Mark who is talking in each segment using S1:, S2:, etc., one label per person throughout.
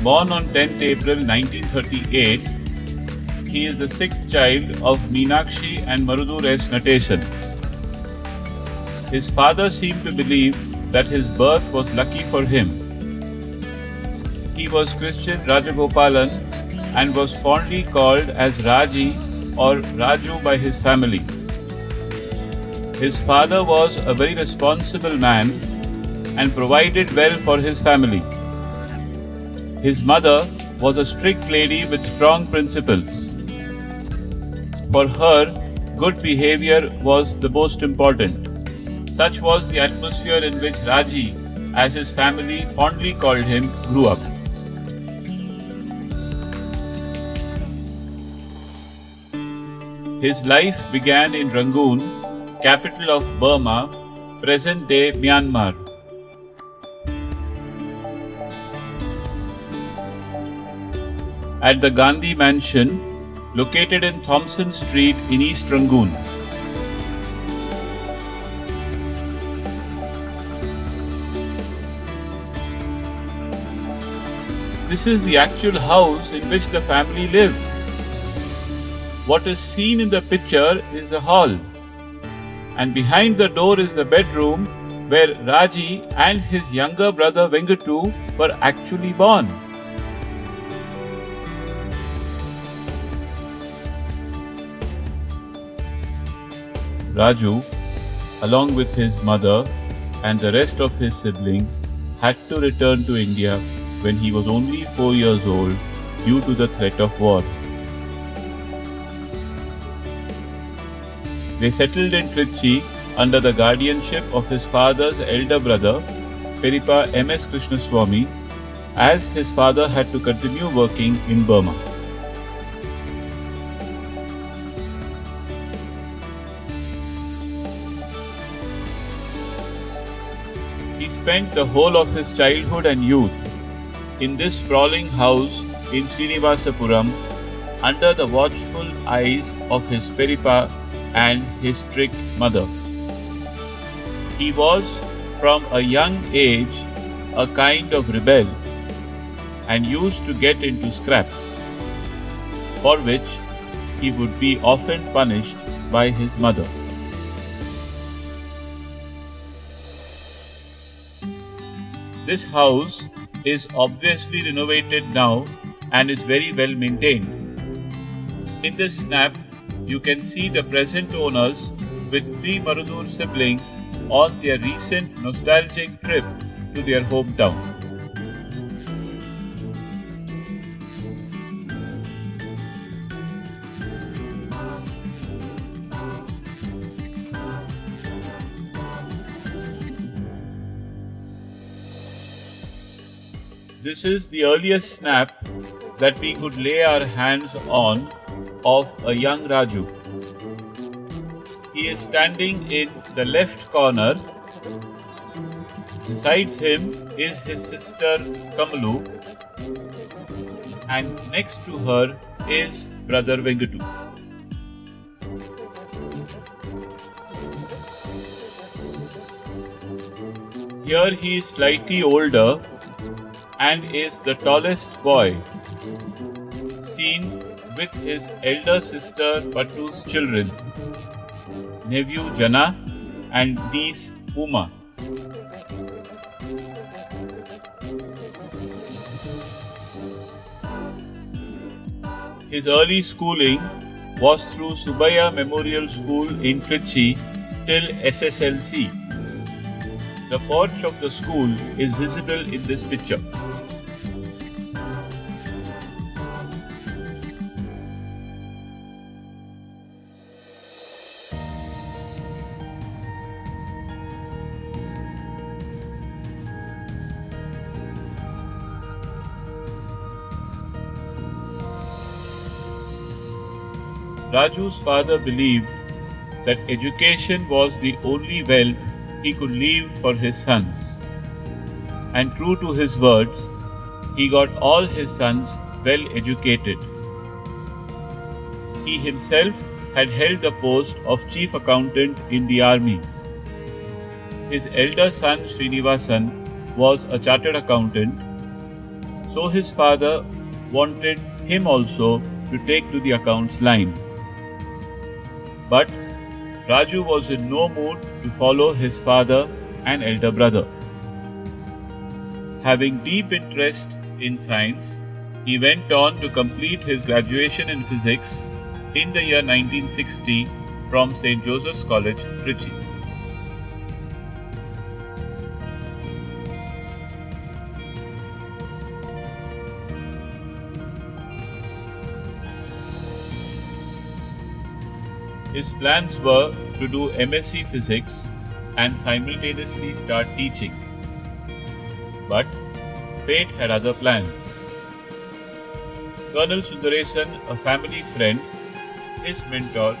S1: Born on 10th April 1938, he is the sixth child of Meenakshi and Marudu S. Natesan. His father seemed to believe that his birth was lucky for him. He was Christian Rajagopalan and was fondly called as Raji or Raju by his family. His father was a very responsible man and provided well for his family. His mother was a strict lady with strong principles. For her, good behavior was the most important. Such was the atmosphere in which Raji, as his family fondly called him, grew up. His life began in Rangoon, capital of Burma, present-day Myanmar. At the Gandhi Mansion, located in Thompson Street in East Rangoon. This is the actual house in which the family lived. What is seen in the picture is the hall, and behind the door is the bedroom where Raji and his younger brother Vengatu were actually born. Raju, along with his mother and the rest of his siblings, had to return to India when he was only 4 years old due to the threat of war. They settled in Trichy under the guardianship of his father's elder brother, Peripa M.S. Krishnaswamy, as his father had to continue working in Burma. He spent the whole of his childhood and youth in this sprawling house in Srinivasapuram under the watchful eyes of his Peripa and his strict mother. He was, from a young age, a kind of rebel and used to get into scraps, for which he would be often punished by his mother. This house is obviously renovated now and is very well maintained. In this snap, you can see the present owners with 3 Marudur siblings on their recent nostalgic trip to their hometown. This is the earliest snap that we could lay our hands on of a young Raju. He is standing in the left corner. Besides him is his sister Kamalu, and next to her is brother Vengatu. Here he is slightly older and is the tallest boy, seen with his elder sister Patu's children, nephew Jana and niece Uma. His early schooling was through Subaya Memorial School in Trichy till SSLC. The porch of the school is visible in this picture. Raju's father believed that education was the only wealth he could leave for his sons. And true to his words, he got all his sons well educated. He himself had held the post of chief accountant in the army. His elder son Srinivasan was a chartered accountant. So his father wanted him also to take to the accounts line. But Raju was in no mood to follow his father and elder brother. Having deep interest in science, he went on to complete his graduation in physics in the year 1960 from St. Joseph's College, Trichy. His plans were to do MSc Physics and simultaneously start teaching. But fate had other plans. Colonel Sundaresan, a family friend, his mentor,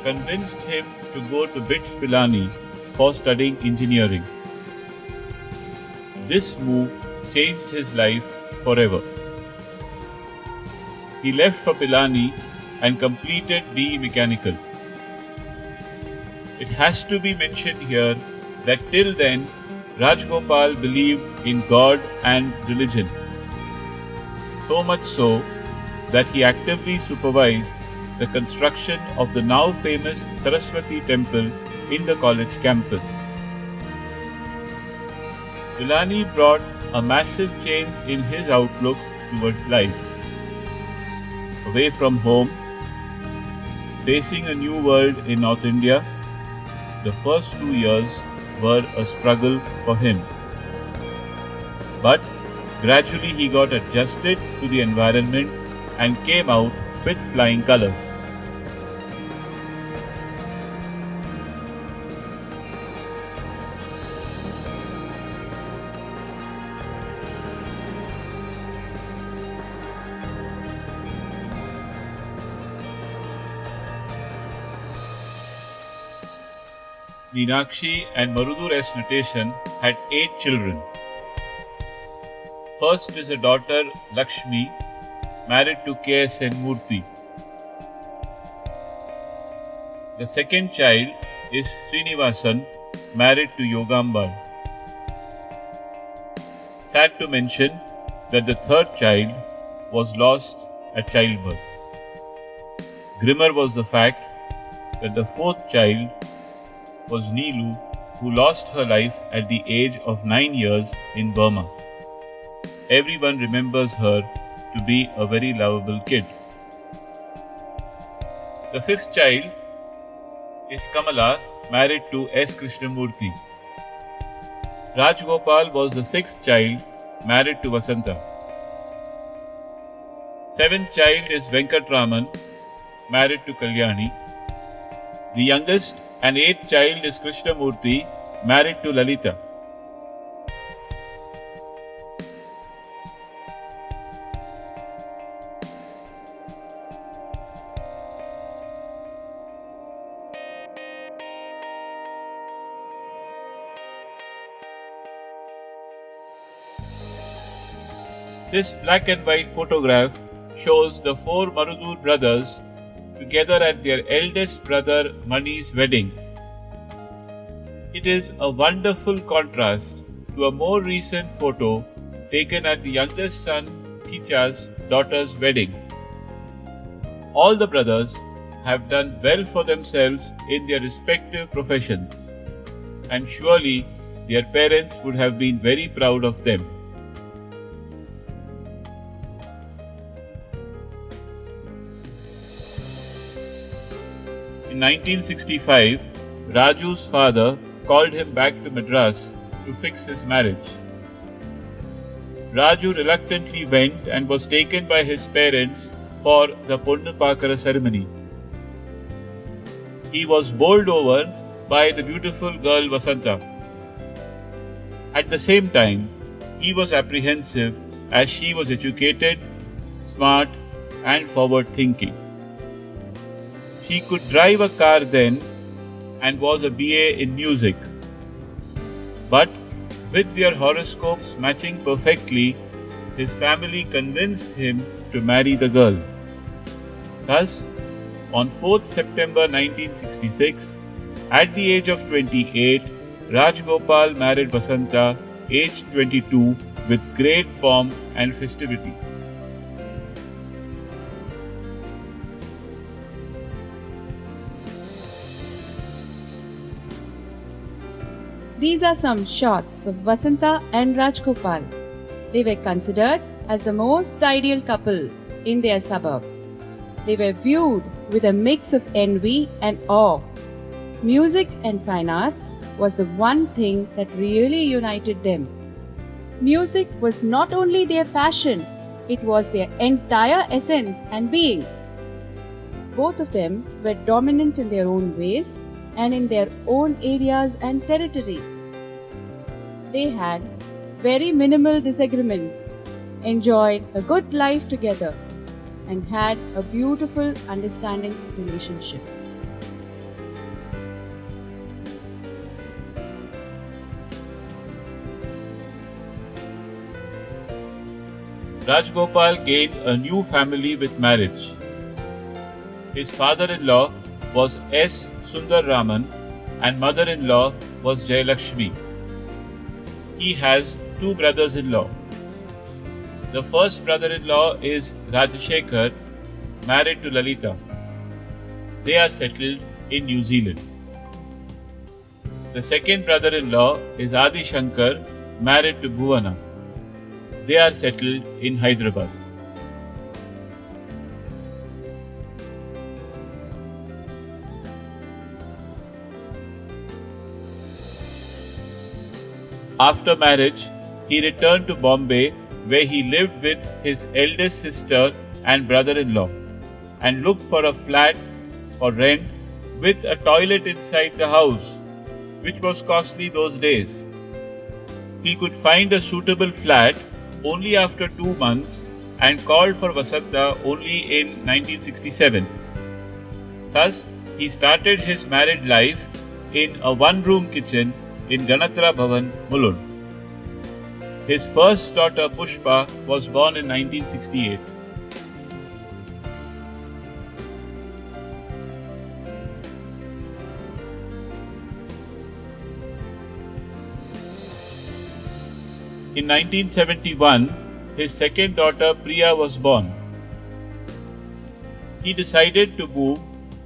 S1: convinced him to go to BITS Pilani for studying engineering. This move changed his life forever. He left for Pilani and completed BE Mechanical. It has to be mentioned here that till then, Rajgopal believed in God and religion. So much so that he actively supervised the construction of the now famous Saraswati temple in the college campus. Pilani brought a massive change in his outlook towards life. Away from home, facing a new world in North India, the first 2 years were a struggle for him. But gradually he got adjusted to the environment and came out with flying colors. Meenakshi and Marudur S. Natation had 8 children. First is a daughter, Lakshmi, married to K.S.N. Murthy. The second child is Srinivasan, married to Yogambal. Sad to mention that the third child was lost at childbirth. Grimmer was the fact that the fourth child was Neelu, who lost her life at the age of 9 years in Burma. Everyone remembers her to be a very lovable kid. The fifth child is Kamala, married to S. Krishnamurthy. Rajgopal was the sixth child, married to Vasanta. Seventh child is Venkatraman, married to Kalyani. The youngest and eighth child is Krishnamurthy, married to Lalita. This black and white photograph shows the 4 Marudur brothers together at their eldest brother Mani's wedding. It is a wonderful contrast to a more recent photo taken at the youngest son Kicha's daughter's wedding. All the brothers have done well for themselves in their respective professions, and surely their parents would have been very proud of them. In 1965, Raju's father called him back to Madras to fix his marriage. Raju reluctantly went and was taken by his parents for the Ponnu Pakara ceremony. He was bowled over by the beautiful girl Vasanta. At the same time, he was apprehensive as she was educated, smart, and forward-thinking. She could drive a car then and was a BA in music. But with their horoscopes matching perfectly, his family convinced him to marry the girl. Thus, on 4th September 1966, at the age of 28, Rajgopal married Vasanta, aged 22, with great pomp and festivity.
S2: These are some shots of Vasantha and Rajgopal. They were considered as the most ideal couple in their suburb. They were viewed with a mix of envy and awe. Music and fine arts was the one thing that really united them. Music was not only their passion, it was their entire essence and being. Both of them were dominant in their own ways and in their own areas and territory. They had very minimal disagreements, enjoyed a good life together, and had a beautiful, understanding relationship.
S1: Rajgopal gained a new family with marriage. His father-in-law was S. Sundararaman and mother-in-law was Jayalakshmi. He has two brothers-in-law. The first brother-in-law is Rajashekar, married to Lalita. They are settled in New Zealand. The second brother-in-law is Adi Shankar, married to Bhuvana. They are settled in Hyderabad. After marriage, he returned to Bombay where he lived with his eldest sister and brother-in-law and looked for a flat for rent with a toilet inside the house, which was costly those days. He could find a suitable flat only after 2 months and called for Vasantha only in 1967. Thus, he started his married life in a one-room kitchen in Ganatra Bhavan, Mulund. His first daughter Pushpa was born in 1968. In 1971, his second daughter Priya was born. He decided to move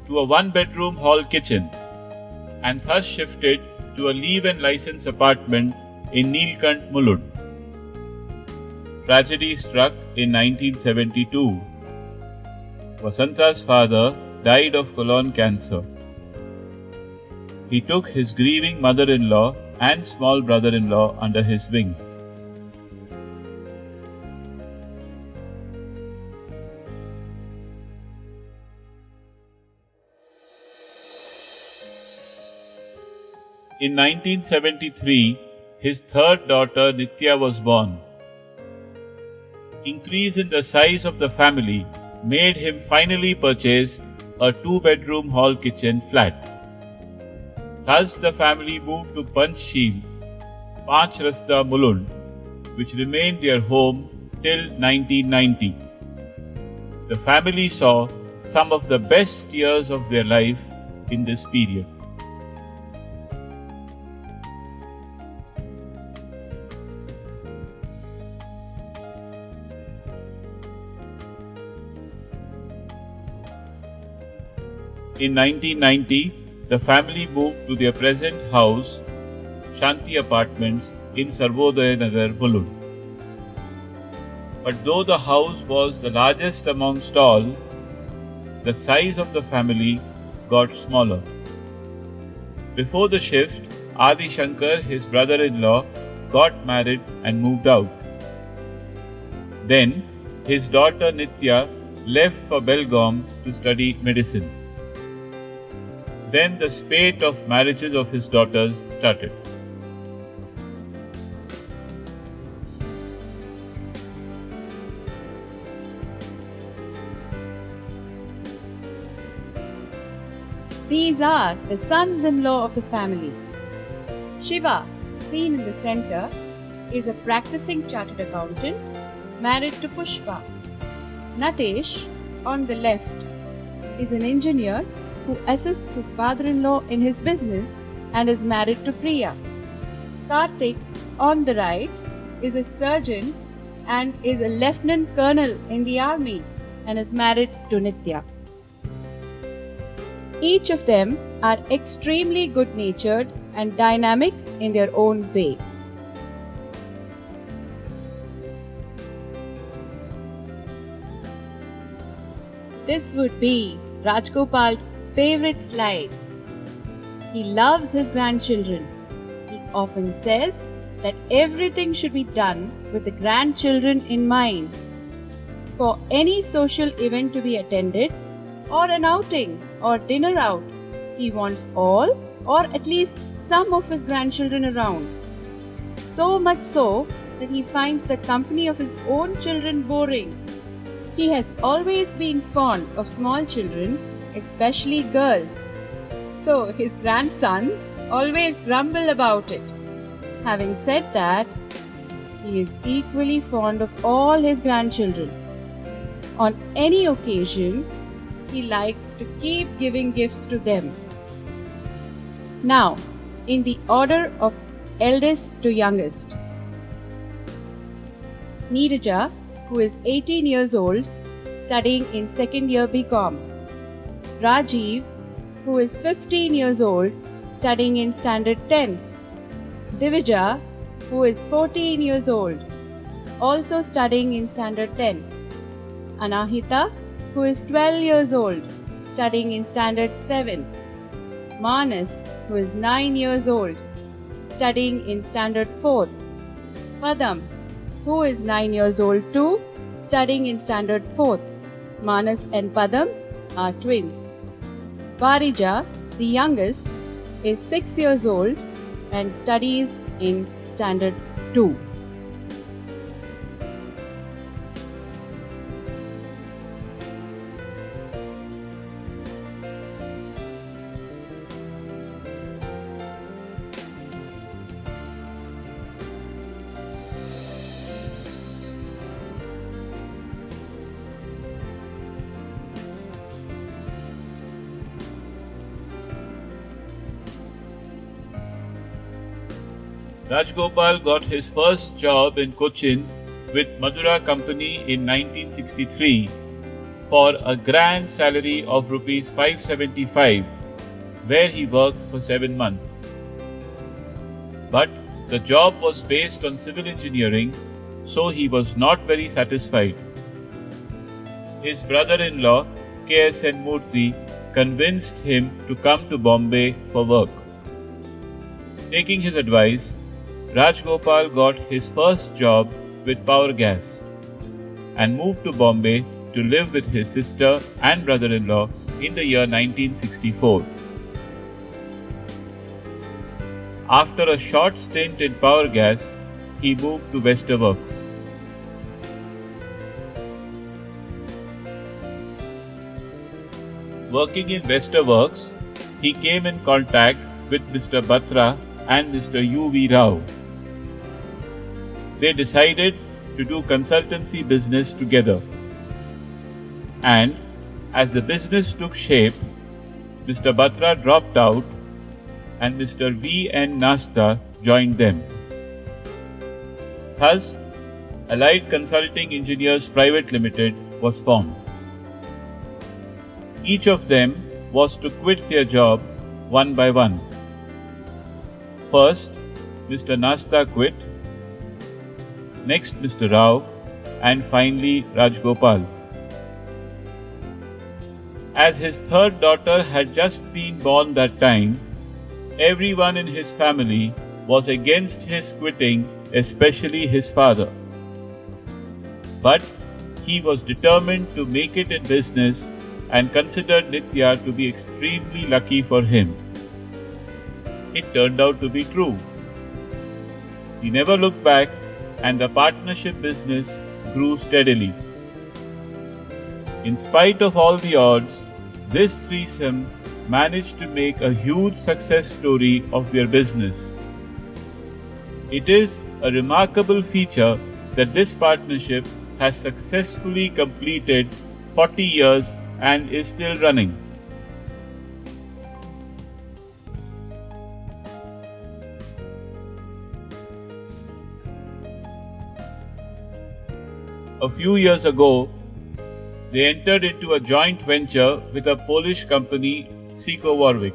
S1: to a one-bedroom hall kitchen and thus shifted to a leave and license apartment in Neelkant, Mulund. Tragedy struck in 1972. Vasantha's father died of colon cancer. He took his grieving mother-in-law and small brother-in-law under his wings. In 1973, his third daughter Nitya was born. Increase in the size of the family made him finally purchase a 2-bedroom hall kitchen flat. Thus the family moved to Panchsheel, Panch Rasta, Mulund, which remained their home till 1990. The family saw some of the best years of their life in this period. In 1990, the family moved to their present house, Shanti Apartments, in Sarvodaya Nagar, Mulund. But though the house was the largest amongst all, the size of the family got smaller. Before the shift, Adi Shankar, his brother-in-law, got married and moved out. Then, his daughter Nitya left for Belgaum to study medicine. Then the spate of marriages of his daughters started.
S2: These are the sons-in-law of the family. Shiva, seen in the center, is a practicing chartered accountant married to Pushpa. Natesh, on the left, is an engineer who assists his father-in-law in his business and is married to Priya. Karthik, on the right, is a surgeon and is a lieutenant colonel in the army and is married to Nitya. Each of them are extremely good-natured and dynamic in their own way. This would be Rajgopal's favorite slide. He loves his grandchildren. He often says that everything should be done with the grandchildren in mind. For any social event to be attended, or an outing or dinner out, he wants all or at least some of his grandchildren around. So much so that he finds the company of his own children boring. He has always been fond of small children, especially girls. So his grandsons always grumble about it. Having said that, he is equally fond of all his grandchildren. On any occasion, he likes to keep giving gifts to them. Now, in the order of eldest to youngest. Neeraja, who is 18 years old, studying in second year BCom. Rajiv, who is 15 years old, studying in standard 10th. Divija, who is 14 years old, also studying in standard 10. Anahita, who is 12 years old, studying in standard 7. Manas, who is 9 years old, studying in standard 4th. Padam, who is 9 years old too, studying in standard 4th. Manas and Padam are twins. Varija, the youngest, is 6 years old and studies in standard 2.
S1: Rajgopal got his first job in Cochin with Madura Company in 1963 for a grand salary of Rs 575, where he worked for 7 months. But the job was based on civil engineering, so he was not very satisfied. His brother-in-law, K.S.N. Murthy, convinced him to come to Bombay for work. Taking his advice, Rajgopal got his first job with Power Gas and moved to Bombay to live with his sister and brother-in-law in the year 1964. After a short stint in Power Gas, he moved to Westerworks. Working in Westerworks, he came in contact with Mr. Batra and Mr. U.V. Rao. They decided to do consultancy business together. And as the business took shape, Mr. Batra dropped out and Mr. V.N. Nasta joined them. Thus, Allied Consulting Engineers Private Limited was formed. Each of them was to quit their job one by one. First, Mr. Nasta quit, next Mr. Rao, and finally Rajgopal. As his third daughter had just been born that time, everyone in his family was against his quitting, especially his father. But he was determined to make it in business and considered Nitya to be extremely lucky for him. It turned out to be true. He never looked back, and the partnership business grew steadily. In spite of all the odds, this threesome managed to make a huge success story of their business. It is a remarkable feature that this partnership has successfully completed 40 years and is still running. A few years ago, they entered into a joint venture with a Polish company, Seco Warwick.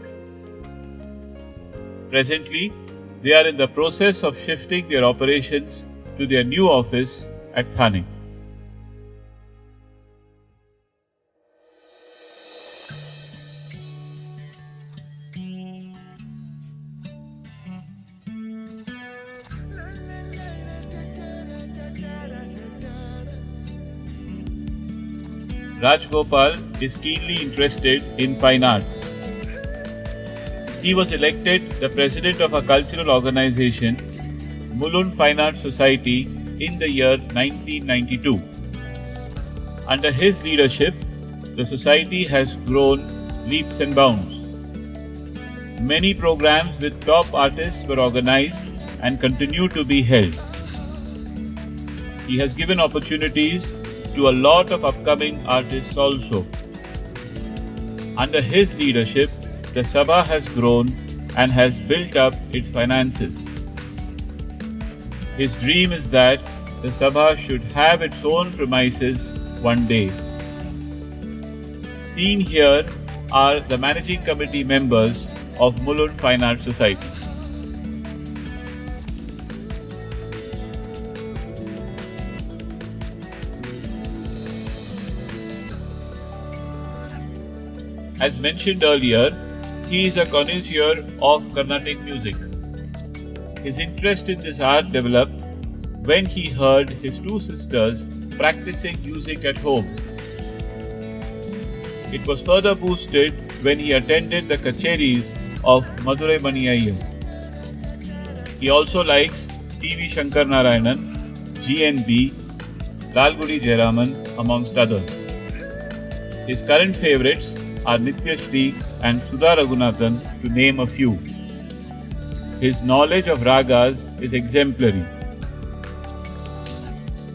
S1: Presently, they are in the process of shifting their operations to their new office at Thane. Rajgopal is keenly interested in fine arts. He was elected the president of a cultural organization, Mulund Fine Arts Society, in the year 1992. Under his leadership, the society has grown leaps and bounds. Many programs with top artists were organized and continue to be held. He has given opportunities to a lot of upcoming artists also. Under his leadership, the Sabha has grown and has built up its finances. His dream is that the Sabha should have its own premises one day. Seen here are the managing committee members of Mulund Fine Arts Society. As mentioned earlier, he is a connoisseur of Carnatic music. His interest in this art developed when he heard his two sisters practicing music at home. It was further boosted when he attended the kacheris of Madurai Mani Iyer. He also likes T.V. Shankar Narayanan, G.N.B., Lalgudi Jayaraman, amongst others. His current favorites are Nitya Shri and Sudha Raghunathan, to name a few. His knowledge of ragas is exemplary.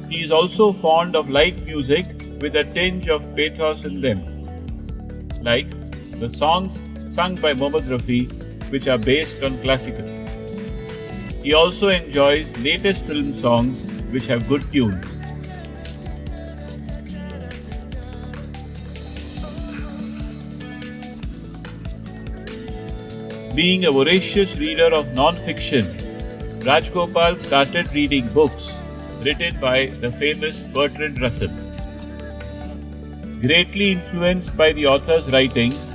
S1: He is also fond of light music with a tinge of pathos in them, like the songs sung by Mohammad Rafi, which are based on classical. He also enjoys latest film songs which have good tunes. Being a voracious reader of non-fiction, Rajgopal started reading books written by the famous Bertrand Russell. Greatly influenced by the author's writings,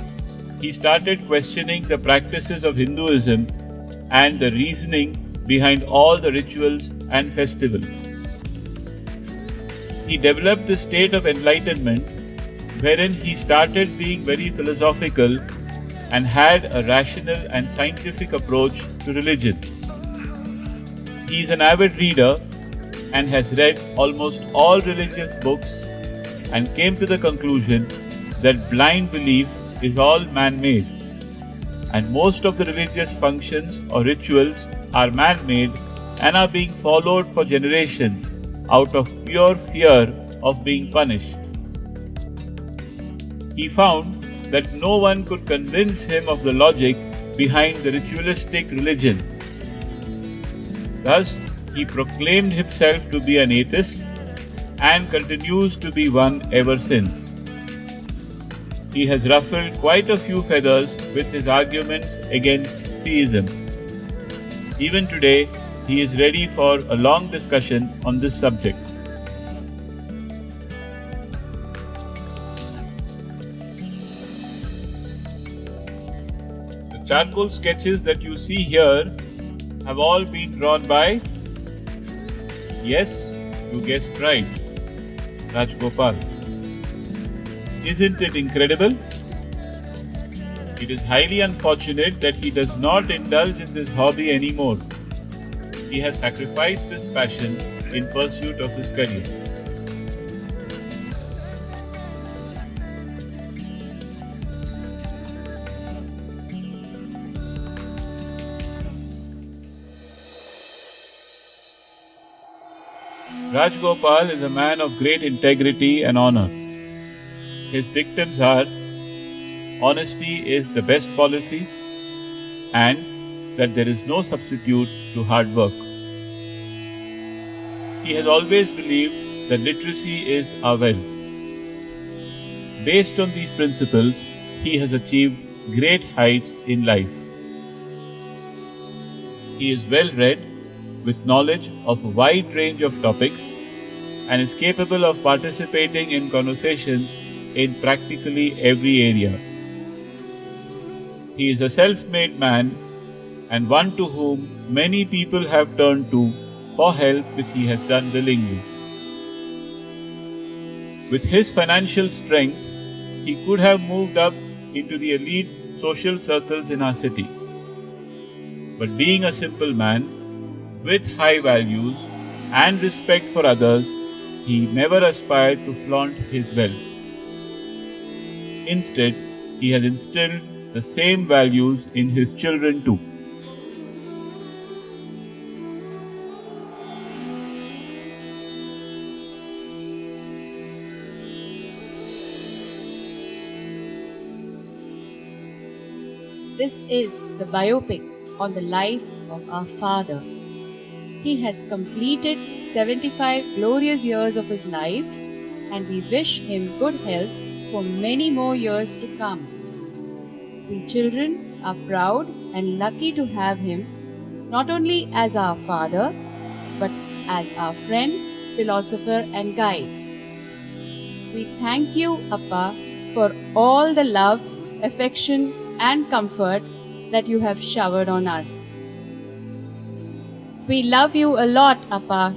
S1: he started questioning the practices of Hinduism and the reasoning behind all the rituals and festivals. He developed the state of enlightenment wherein he started being very philosophical and had a rational and scientific approach to religion. He is an avid reader and has read almost all religious books and came to the conclusion that blind belief is all man-made, and most of the religious functions or rituals are man-made and are being followed for generations out of pure fear of being punished. He found that no one could convince him of the logic behind the ritualistic religion. Thus, he proclaimed himself to be an atheist and continues to be one ever since. He has ruffled quite a few feathers with his arguments against theism. Even today, he is ready for a long discussion on this subject. The charcoal sketches that you see here have all been drawn by, yes, you guessed right, Rajgopal. Isn't it incredible? It is highly unfortunate that he does not indulge in this hobby anymore. He has sacrificed his passion in pursuit of his career. Rajgopal is a man of great integrity and honor. His dictums are, honesty is the best policy, and that there is no substitute to hard work. He has always believed that literacy is our wealth. Based on these principles, he has achieved great heights in life. He is well read, with knowledge of a wide range of topics, and is capable of participating in conversations in practically every area. He is a self-made man and one to whom many people have turned to for help, which he has done willingly. With his financial strength, he could have moved up into the elite social circles in our city. But being a simple man with high values and respect for others, he never aspired to flaunt his wealth. Instead, he has instilled the same values in his children too.
S2: This is the biopic on the life of our father. He has completed 75 glorious years of his life, and we wish him good health for many more years to come. We children are proud and lucky to have him not only as our father, but as our friend, philosopher, and guide. We thank you, Appa, for all the love, affection, and comfort that you have showered on us. We love you a lot, Appa.